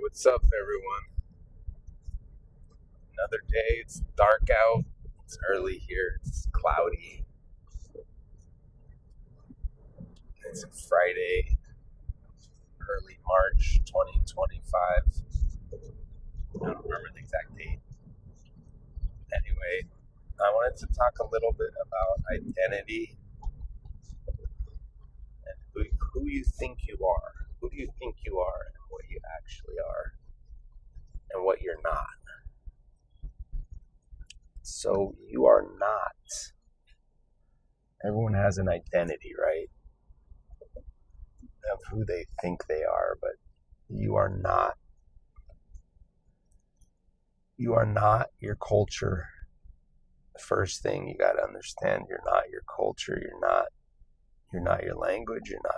What's up, everyone? Another day. It's dark out. It's early here. It's cloudy. It's a Friday, early March 2025. I don't remember the exact date. Anyway, I wanted to talk a little bit about identity and who you think you are. Who do you think you are and what you actually are and what you're not. So you are not. Everyone has an identity, right? Of who they think they are, but you are not. You are not your culture. The first thing you got to understand, you're not your culture. You're not your language. You're not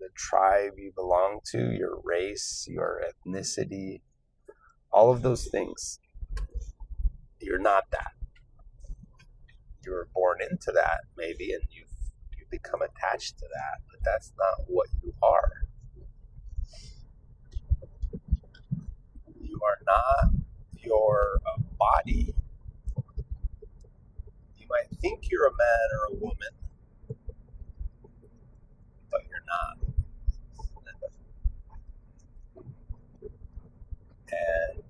the tribe you belong to, your race, your ethnicity, all of those things. You're not that. You were born into that, maybe, and you become attached to that, but that's not what you are. You are not your body. You might think you're a man or a woman, but you're not. And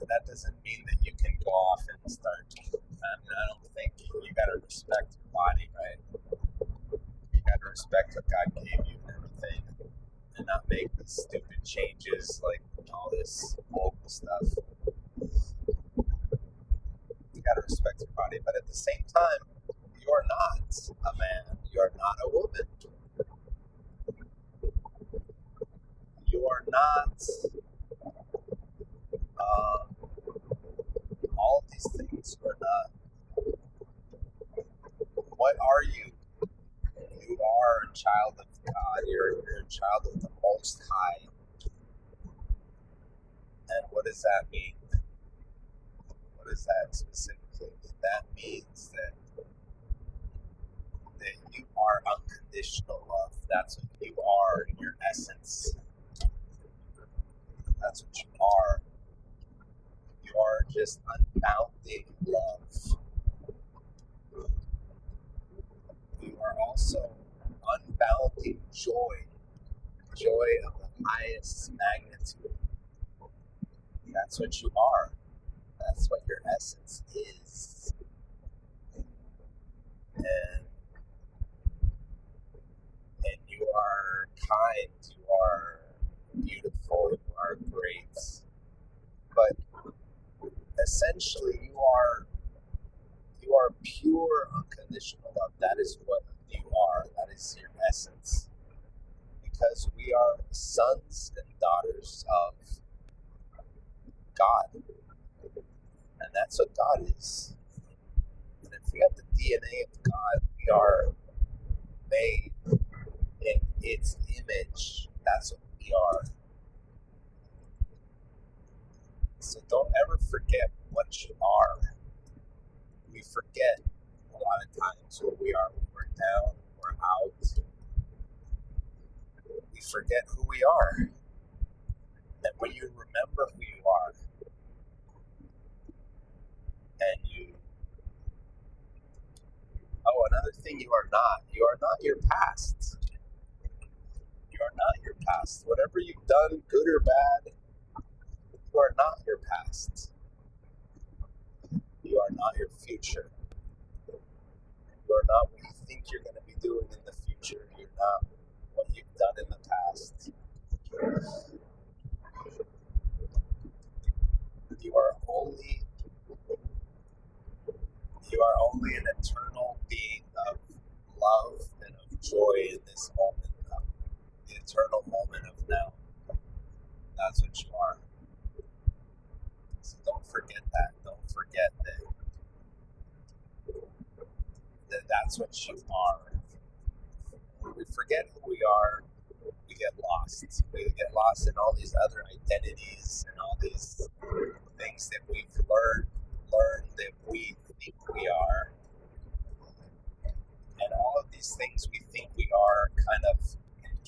that doesn't mean that you can go off and start. I don't think you got to respect your body, right? You got to respect what God gave you and everything, and not make these stupid changes like all this vocal stuff. You got to respect your body, but at the same time, you are not a man. You are not a woman. You are not all of these things. You are not. What are you? You are a child of God. You're a child of the Most High. And what does that mean? What does that specifically mean? That means that you are unconditional love. That's what you are in your essence. That's what you are. You are just unbounded love. You are also unbounded joy. Joy of the highest magnitude. That's what you are. That's what your essence is. And you are kind, you are beautiful, you are great. But essentially you are pure unconditional love. That is what you are. That is your essence. Because we are sons and daughters of God. And that's what God is. And if we have the DNA of God, we are made in its image. That's what we are. So don't ever forget what you are. We forget a lot of times what we are when we're down, when we're out. We forget who we are. And when you remember who you are, and another thing you are not your past. You are not your past. Whatever you've done, good or bad, you are not your past. You are not your future. You are not what you think you're going to be doing in the future. You're not what you've done in the past. You are only an eternal being of love and of joy in this moment, of the eternal moment of now. That's what you are. So don't forget that. Don't forget that that's what you are. When we forget who we are, we get lost. We get lost in all these other identities and all these things that we've learned that we think we are. And all of these things we think we are kind of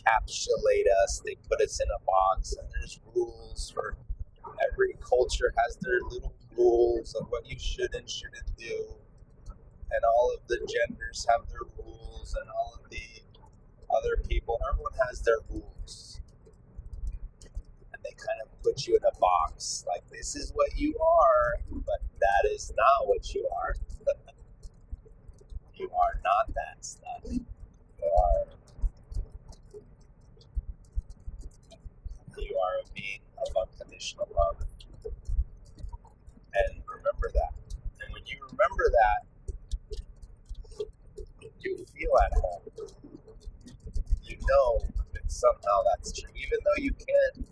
encapsulate us. They put us in a box, and there's rules for every culture has their little rules of what you should and shouldn't do, and all of the genders have their rules, and all of the other people, everyone has their rules, and they kind of put you in a box, like this is what you are, but that is not what you are. You are not that stuff. You are a being of unconditional love. And remember that. And when you remember that, you feel at home. You know that somehow that's true. Even though you can't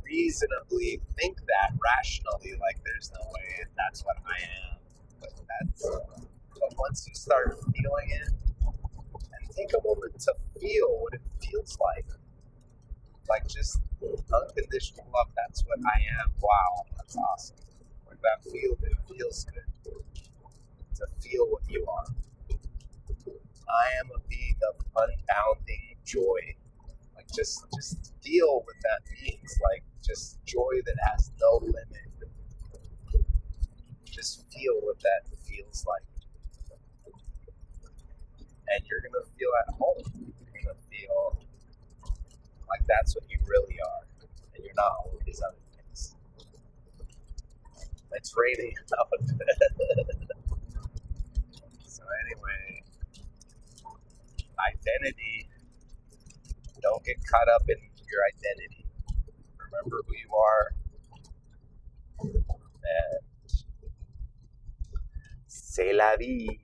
reasonably think that rationally, like there's no way that's what I am. But once you start feeling it, and take a moment to feel what it feels like just unconditional love, that's what I am. Wow, that's awesome. When that feels, it feels good to feel what you are. I am a being of unbounding joy. Like just feel what that means. Like just joy that has no limit. Just feel what that feels like. And you're gonna feel at home. You're gonna feel like that's what you really are. And you're not all of these other things. It's raining out. So anyway, identity. Don't get caught up in your identity. Remember who you are. And c'est la vie.